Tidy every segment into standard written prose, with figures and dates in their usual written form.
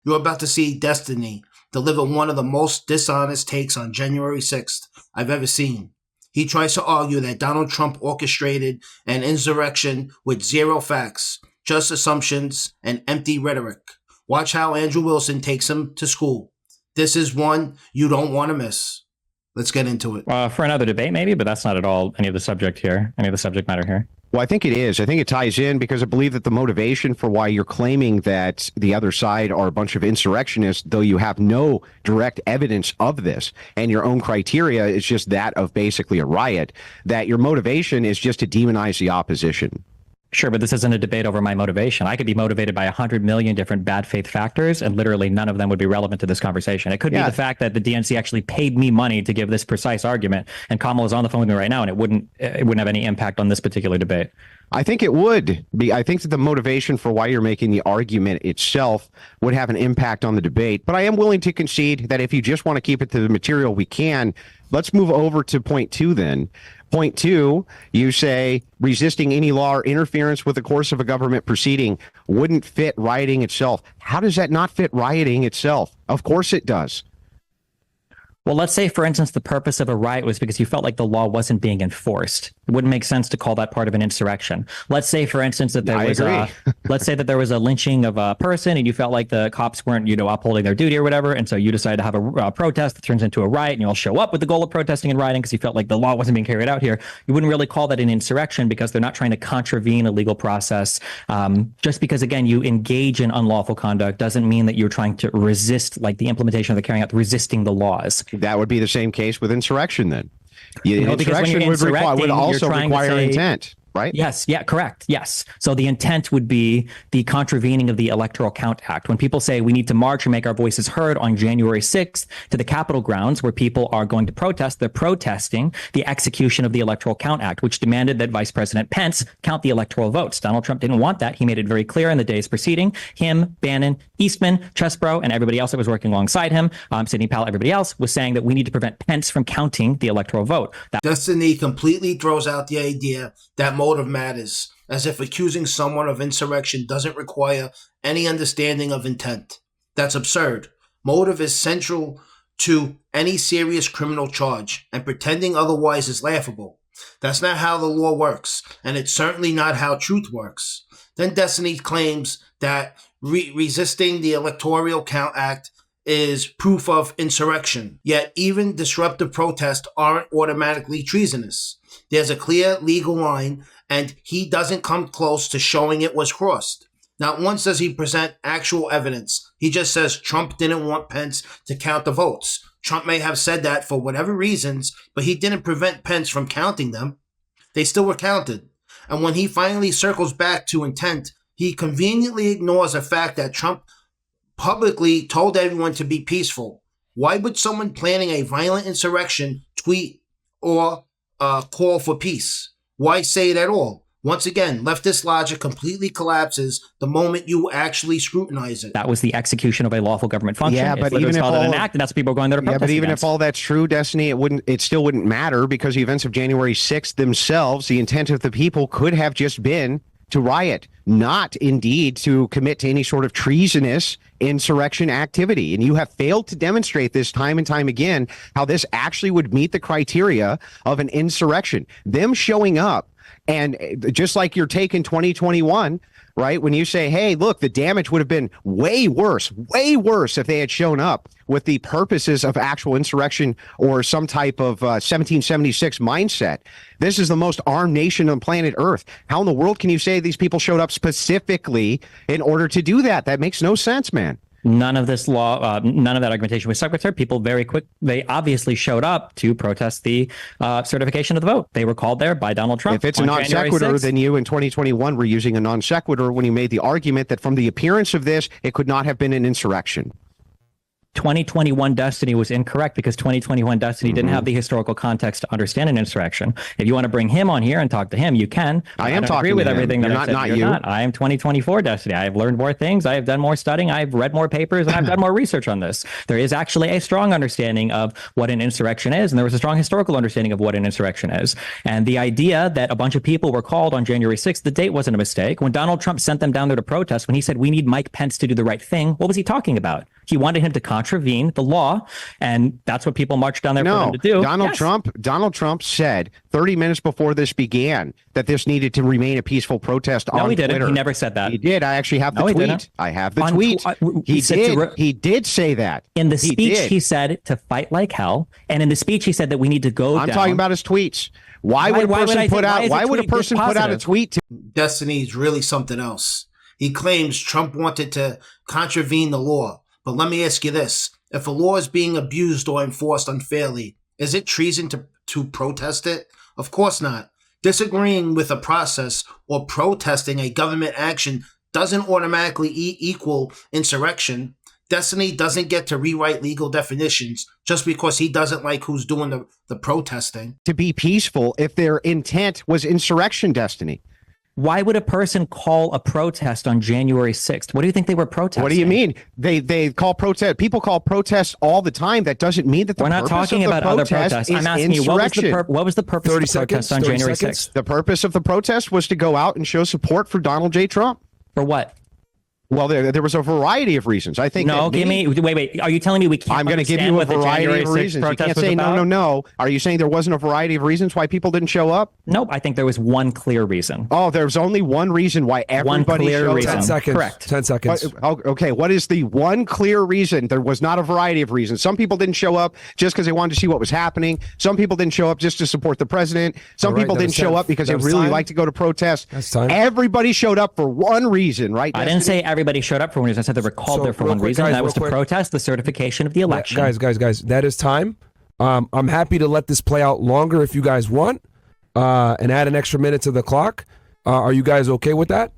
You're about to see Destiny deliver one of the most dishonest takes on January 6th I've ever seen. He tries to argue that Donald Trump orchestrated an insurrection with zero facts, just assumptions and empty rhetoric. Watch how Andrew Wilson takes him to school. This is one you don't want to miss. Let's get into it. For another debate, maybe, but that's not at all any of the subject matter here. Well, I think it is. I think it ties in because I believe that the motivation for why you're claiming that the other side are a bunch of insurrectionists, though you have no direct evidence of this, and your own criteria is just that of basically a riot, that your motivation is just to demonize the opposition. Sure, but this isn't a debate over my motivation. I could be motivated by 100 million different bad faith factors, and literally none of them would be relevant to this conversation. It could be the fact that the DNC actually paid me money to give this precise argument, and Kamala's on the phone with me right now, and it wouldn't have any impact on this particular debate. I think it would be. I think that the motivation for why you're making the argument itself would have an impact on the debate. But I am willing to concede that if you just want to keep it to the material, we can. Let's move over to point two then. Point two, you say resisting any law or interference with the course of a government proceeding wouldn't fit rioting itself. How does that not fit rioting itself? Of course it does. Well, let's say, for instance, the purpose of a riot was because you felt like the law wasn't being enforced. It wouldn't make sense to call that part of an insurrection. Let's say, for instance, that let's say that there was a lynching of a person and you felt like the cops weren't, upholding their duty or whatever. And so you decided to have a protest that turns into a riot, and you all show up with the goal of protesting and rioting because you felt like the law wasn't being carried out here. You wouldn't really call that an insurrection because they're not trying to contravene a legal process. Just because, again, you engage in unlawful conduct doesn't mean that you're trying to resist, like the implementation of the carrying out, resisting the laws. That would be the same case with insurrection then. Insurrection would also require intent, right? Yes. Yeah, correct. Yes. So the intent would be the contravening of the Electoral Count Act. When people say we need to march and make our voices heard on January 6th to the Capitol grounds where people are going to protest, they're protesting the execution of the Electoral Count Act, which demanded that Vice President Pence count the electoral votes. Donald Trump didn't want that. He made it very clear in the days preceding. Him, Bannon, Eastman, Chesbrough, and everybody else that was working alongside him, Sidney Powell, everybody else, was saying that we need to prevent Pence from counting the electoral vote. Destiny completely throws out the idea that motive matters, as if accusing someone of insurrection doesn't require any understanding of intent. That's absurd. Motive is central to any serious criminal charge, and pretending otherwise is laughable. That's not how the law works, and it's certainly not how truth works. Then Destiny claims that resisting the Electoral Count Act is proof of insurrection. Yet even disruptive protests aren't automatically treasonous. There's a clear legal line, and he doesn't come close to showing it was crossed. Not once does he present actual evidence. He just says Trump didn't want Pence to count the votes. Trump may have said that for whatever reasons, but he didn't prevent Pence from counting them. They still were counted. And when he finally circles back to intent, he conveniently ignores the fact that Trump publicly told everyone to be peaceful. Why would someone planning a violent insurrection tweet or call for peace? Why say it at all? Once again, leftist logic completely collapses the moment you actually scrutinize it. That was the execution of a lawful government function. Yeah, but even if an act, and that's what people are going there to protest if all that's true, Destiny, it still wouldn't matter, because the events of January 6th themselves, the intent of the people could have just been to riot, not indeed to commit to any sort of treasonous insurrection activity. And you have failed to demonstrate this time and time again, how this actually would meet the criteria of an insurrection. Them showing up, and just like your take in 2021, right, when you say, hey, look, the damage would have been way worse if they had shown up with the purposes of actual insurrection or some type of 1776 mindset. This is the most armed nation on planet Earth. How in the world can you say these people showed up specifically in order to do that? That makes no sense, man. None of this law, none of that argumentation was stuck with her. People they obviously showed up to protest the certification of the vote. They were called there by Donald Trump. If it's a non sequitur, then you in 2021 were using a non sequitur when you made the argument that from the appearance of this, it could not have been an insurrection. 2021 Destiny was incorrect because 2021 Destiny didn't have the historical context to understand an insurrection. If you want to bring him on here and talk to him, you can. I am don't talking agree to with him. everything You're that I said. not You're you. not. I am 2024 Destiny. I have learned more things. I have done more studying. I've read more papers, and I've done more research on this. There is actually a strong understanding of what an insurrection is, and there was a strong historical understanding of what an insurrection is. And the idea that a bunch of people were called on January 6th, the date wasn't a mistake. When Donald Trump sent them down there to protest, when he said, we need Mike Pence to do the right thing, what was he talking about? He wanted him to contravene the law, and that's what people marched down there for them to do. Donald Trump said 30 minutes before this began that this needed to remain a peaceful protest on Twitter. No, he didn't. He never said that. He did. I actually have the tweet. Didn't. I have the tweet. He did say that. In the speech, he said to fight like hell, and in the speech, he said that we need to go down. I'm talking about his tweets. Why would a person put out a tweet? Destiny is really something else. He claims Trump wanted to contravene the law. But let me ask you this. If a law is being abused or enforced unfairly, is it treason to protest it? Of course not. Disagreeing with a process or protesting a government action doesn't automatically equal insurrection. Destiny doesn't get to rewrite legal definitions just because he doesn't like who's doing the protesting. To be peaceful if their intent was insurrection, Destiny. Why would a person call a protest on January 6th? What do you think they were protesting? What do you mean? They call protest. People call protests all the time. That doesn't mean that we're not talking about other protests. I'm asking you, what was the purpose of the protest on January 6th? The purpose of the protest was to go out and show support for Donald J. Trump. For what? Well, there was a variety of reasons. I think. No, wait. Are you telling me we can't? I'm going to give you a variety of reasons. You can't say no. Are you saying there wasn't a variety of reasons why people didn't show up? Nope. I think there was one clear reason. Oh, there's only one reason why everybody showed up. 10 seconds. Correct. 10 seconds. Okay. What is the one clear reason? There was not a variety of reasons. Some people didn't show up just because they wanted to see what was happening. Some people didn't show up just to support the president. Some people didn't show up because they really like to go to protest. Everybody showed up for one reason, right? I didn't say everybody showed up for one reason. I said they were called there for one reason, and that was to protest the certification of the election. Guys, that is time. I'm happy to let this play out longer if you guys want, and add an extra minute to the clock. Are you guys okay with that?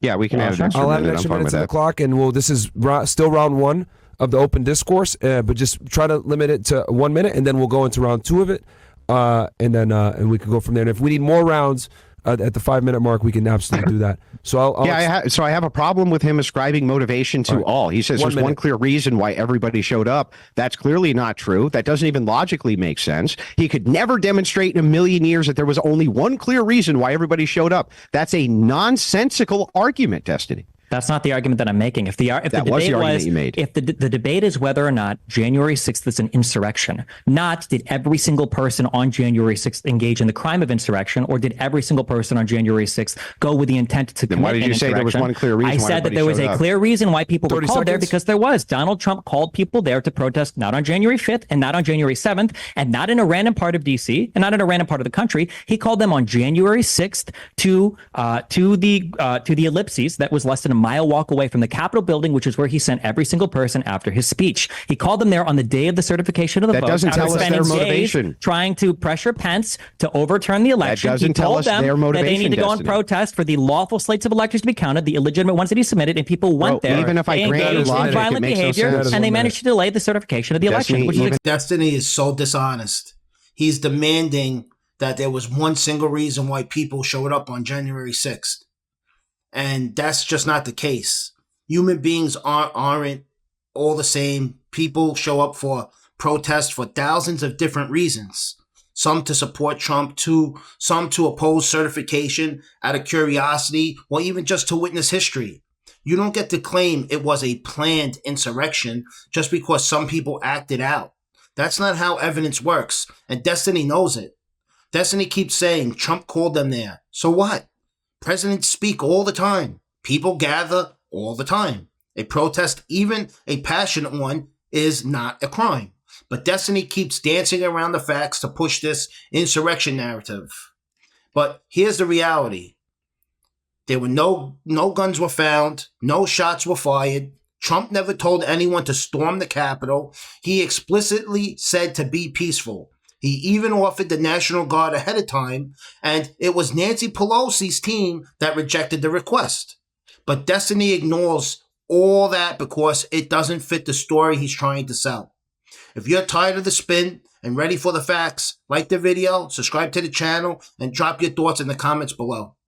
Yeah, we can add an extra minute. I'll add an extra minute to the clock, and this is still round one of the open discourse, but just try to limit it to 1 minute, and then we'll go into round two of it, and we can go from there. And if we need more rounds, at the 5 minute mark, we can absolutely do that. So I have a problem with him ascribing motivation to all. He says there's one clear reason why everybody showed up. That's clearly not true. That doesn't even logically make sense. He could never demonstrate in a million years that there was only one clear reason why everybody showed up. That's a nonsensical argument, Destiny. That's not the argument that I'm making. If the debate is whether or not January 6th is an insurrection, not did every single person on January 6th engage in the crime of insurrection, or did every single person on January 6th go with the intent to commit an insurrection. Why did you say there was one clear reason? I said that there was a clear reason why people were called there, because there was. Donald Trump called people there to protest not on January 5th and not on January 7th and not in a random part of D.C. and not in a random part of the country. He called them on January 6th to the ellipses that was less than a mile walk away from the Capitol building, which is where he sent every single person after his speech. He called them there on the day of the certification of the vote. That doesn't tell us their motivation. Trying to pressure Pence to overturn the election. That doesn't tell us their motivation. That they need to go and protest for the lawful slates of electors to be counted, the illegitimate ones that he submitted, and people went there. Even if I grant engaged in violent behavior, and they managed to delay the certification of the election. Destiny is so dishonest. He's demanding that there was one single reason why people showed up on January 6th. And that's just not the case. Human beings aren't all the same. People show up for protests for thousands of different reasons. Some to support Trump, some to oppose certification out of curiosity, or even just to witness history. You don't get to claim it was a planned insurrection just because some people acted out. That's not how evidence works, and Destiny knows it. Destiny keeps saying Trump called them there. So what? Presidents speak all the time. People gather all the time. A protest, even a passionate one, is not a crime. But Destiny keeps dancing around the facts to push this insurrection narrative. But here's the reality. There were no guns were found. No shots were fired. Trump never told anyone to storm the Capitol. He explicitly said to be peaceful. He even offered the National Guard ahead of time, and it was Nancy Pelosi's team that rejected the request. But Destiny ignores All that because it doesn't fit the story he's trying to sell. If you're tired of the spin and ready for the facts, like the video, subscribe to the channel, and drop your thoughts in the comments below.